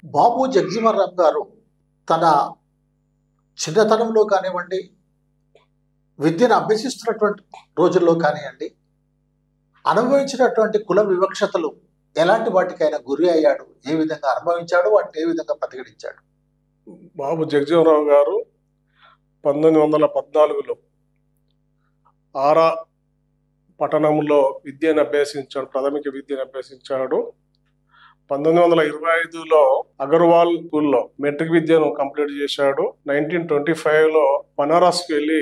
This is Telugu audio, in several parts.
బాబు జగజీవన్‌రామ్ గారు తన చిన్నతనంలో కానివ్వండి, విద్యను అభ్యసిస్తున్నటువంటి రోజుల్లో కానియండి, అనుభవించినటువంటి కుల వివక్షతలు ఎలాంటి వాటికైనా గురి అయ్యాడు? ఏ విధంగా అనుభవించాడు? వాటిని ఏ విధంగా ప్రతిఘటించాడు? బాబు జగజీవనరావు గారు 1914లో ఆరా పట్టణంలో విద్యను అభ్యసించాడు. ప్రాథమిక విద్యను అభ్యసించాడు. 1925లో అగర్వాల్ స్కూల్లో మెట్రిక్ విద్యను కంప్లీట్ చేశాడు. 1925లో బనారస్కి వెళ్ళి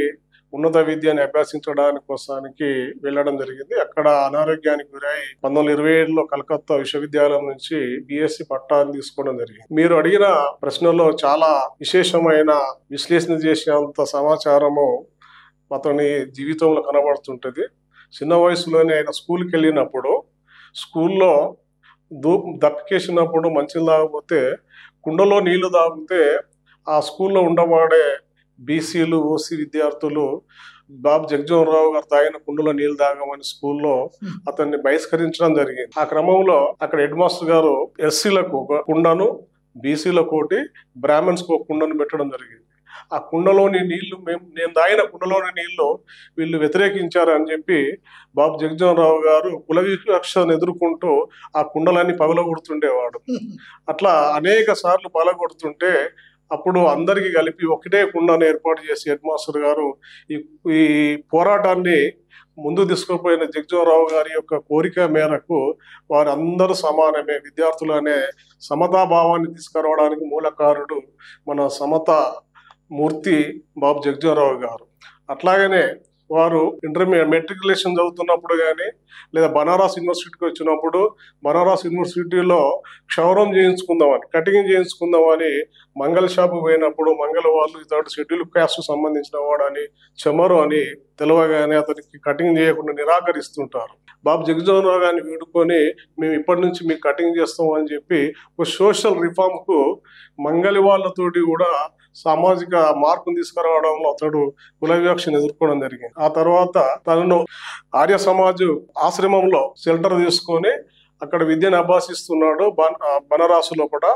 ఉన్నత విద్యను అభ్యసించడానికి వెళ్ళడం జరిగింది. అక్కడ అనారోగ్యానికి గురై 1927లో కలకత్తా విశ్వవిద్యాలయం నుంచి బిఎస్సి పట్టాను తీసుకోవడం జరిగింది. మీరు అడిగిన ప్రశ్నలో చాలా విశేషమైన విశ్లేషణ చేసేంత సమాచారము అతని జీవితంలో కనబడుతుంటది. చిన్న వయసులోనే ఆయన స్కూల్కి వెళ్ళినప్పుడు స్కూల్లో దప్పికేసినప్పుడు మంచిలు తాగకపోతే కుండలో నీళ్లు తాగితే ఆ స్కూల్లో ఉండబడే బీసీలు ఓసీ విద్యార్థులు బాబు జగజీవనరావు గారు తాగిన కుండలో నీళ్లు తాగమని స్కూల్లో అతన్ని బహిష్కరించడం జరిగింది. ఆ క్రమంలో అక్కడ హెడ్ మాస్టర్ గారు ఎస్సీలకు ఒక కుండను, బీసీలకు ఒకటి, బ్రాహ్మణ్స్కి ఒక కుండను పెట్టడం జరిగింది. ఆ కుండలోని నీళ్లు నేను తాగిన కుండలోని నీళ్లు వీళ్ళు వ్యతిరేకించారు అని చెప్పి బాబు జగజీవనరావు గారు కుల వివక్షను ఎదుర్కొంటూ ఆ కుండలన్నీ పగలగొడుతుండేవాడు. అట్లా అనేక సార్లు పగలగొడుతుంటే అప్పుడు అందరికీ కలిపి ఒకటే కుండను ఏర్పాటు చేసి హెడ్ మాస్టర్ గారు ఈ పోరాటాన్ని ముందు తీసుకుపోయిన జగజీవనరావు గారి యొక్క కోరిక మేరకు వారందరూ సమానమే, విద్యార్థులు అనే సమతాభావాన్ని తీసుకురావడానికి మూలకారుడు మన సమతా మూర్తి బాబు జగజీవనరావు గారు. అట్లాగనే వారు ఇంటర్మీడియట్ మెట్రికులేషన్ చదువుతున్నప్పుడు కానీ లేదా బనారస్ యూనివర్సిటీకి వచ్చినప్పుడు బనారస్ యూనివర్సిటీలో క్షౌరం చేయించుకుందామని, కటింగ్ చేయించుకుందామని మంగళ షాపు పోయినప్పుడు మంగళ వాళ్ళు ఇతడు షెడ్యూల్ క్యాస్ట్ సంబంధించిన వాడని చెమరు అని తెలవగానే అతనికి కటింగ్ చేయకుండా నిరాకరిస్తుంటారు. బాబు జగజీవనరావు గారిని వీడుకొని మేము ఇప్పటి నుంచి మీకు కటింగ్ చేస్తాం అని చెప్పి ఒక సోషల్ రిఫార్మ్కు మంగళి వాళ్ళతోటి కూడా సామాజిక మార్పును తీసుకురావడంలో అతడు కుల వివక్షను ఎదుర్కోవడం జరిగింది. ఆ తర్వాత తనను ఆర్య సమాజ్ ఆశ్రమంలో షెల్టర్ తీసుకొని అక్కడ విద్యను అభ్యసిస్తున్నాడు. బనారస్లో కూడా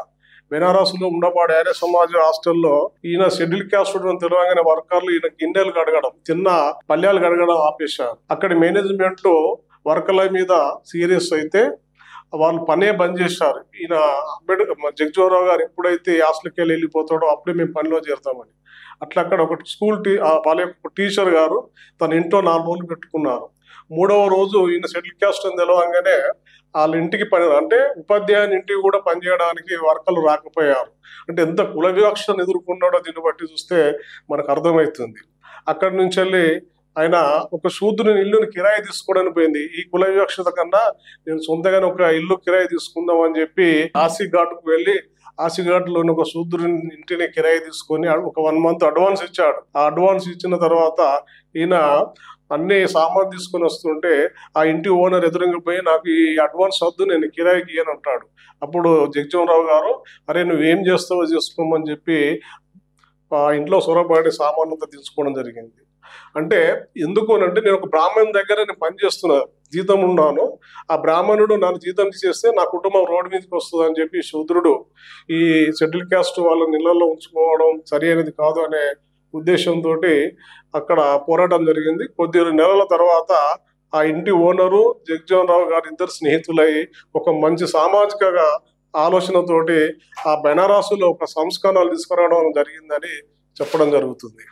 బెనారస్లో ఉండబడే ఆర్య సమాజ్ హాస్టల్లో ఈయన షెడ్యూల్ క్యాస్ట్ తెలియగానే వర్కర్లు ఈయన గిన్నెలు కడగడం, చిన్న పల్లెలు కడగడం ఆపేశారు. అక్కడి మేనేజ్మెంట్ వర్కర్ల మీద సీరియస్ అయితే వాళ్ళు పనే బంద్ చేశారు. ఈయన జగజీవనరావు గారు ఎప్పుడైతే హాస్టల్కి వెళ్ళిపోతాడో అప్పుడే మేము పనిలో చేరుతామని. అట్లా అక్కడ ఒక వాళ్ళ యొక్క టీచర్ గారు తన ఇంట్లో 4 రోజులు పెట్టుకున్నారు. 3వ రోజు ఈయన షెడ్యూల్ క్యాస్ట్ అని తెలవగానే వాళ్ళ ఇంటికి పని అంటే ఉపాధ్యాయుని ఇంటికి కూడా పనిచేయడానికి వర్కర్లు రాకపోయారు. అంటే ఎంత కుల వివక్షను ఎదుర్కొన్నాడో దీన్ని బట్టి చూస్తే మనకు అర్థమవుతుంది. అక్కడి నుంచి వెళ్ళి ఆయన ఒక శూద్రుని ఇల్లుని కిరాయి తీసుకోవడానికి పోయింది. ఈ కుల వివక్షత కన్నా నేను సొంతగానే ఒక ఇల్లు కిరాయి తీసుకుందాం అని చెప్పి ఆసిఘాట్కు వెళ్ళి ఆసిఘాట్లోని ఒక శూద్రుని ఇంటిని కిరాయి తీసుకొని ఒక 1 month అడ్వాన్స్ ఇచ్చాడు. ఆ అడ్వాన్స్ ఇచ్చిన తర్వాత ఈయన అన్ని సామాన్ తీసుకొని వస్తుంటే ఆ ఇంటి ఓనర్ ఎదురుగా పోయి నాకు ఈ అడ్వాన్స్ వద్దు, నేను కిరాయికి ఇయ్యను అంటాడు. అప్పుడు జగజీవనరావు గారు అరే నువ్వేం చేస్తావో చేసుకోమని చెప్పి ఆ ఇంట్లో సొరబాడి సామాన్ అంతా తీసుకోవడం జరిగింది. అంటే ఎందుకు అంటే నేను ఒక బ్రాహ్మణ్ దగ్గర నేను పనిచేస్తున్నా, జీతం ఉన్నాను, ఆ బ్రాహ్మణుడు నన్ను జీతం తీసేస్తే నా కుటుంబం రోడ్డు మీదకి వస్తుంది అని చెప్పి శూద్రుడు ఈ షెడ్యూల్ క్యాస్ట్ వాళ్ళని ఇళ్లలో ఉంచుకోవడం సరి అనేది కాదు అనే ఉద్దేశంతో అక్కడ పోరాటం జరిగింది. కొద్ది నెలల తర్వాత ఆ ఇంటి ఓనరు జగజీవనరావు గారు ఇద్దరు స్నేహితులై ఒక మంచి సామాజిక ఆలోచనతోటి ఆ బెనారస్లో ఒక సంస్కరణలు తీసుకురావడం జరిగిందని చెప్పడం జరుగుతుంది.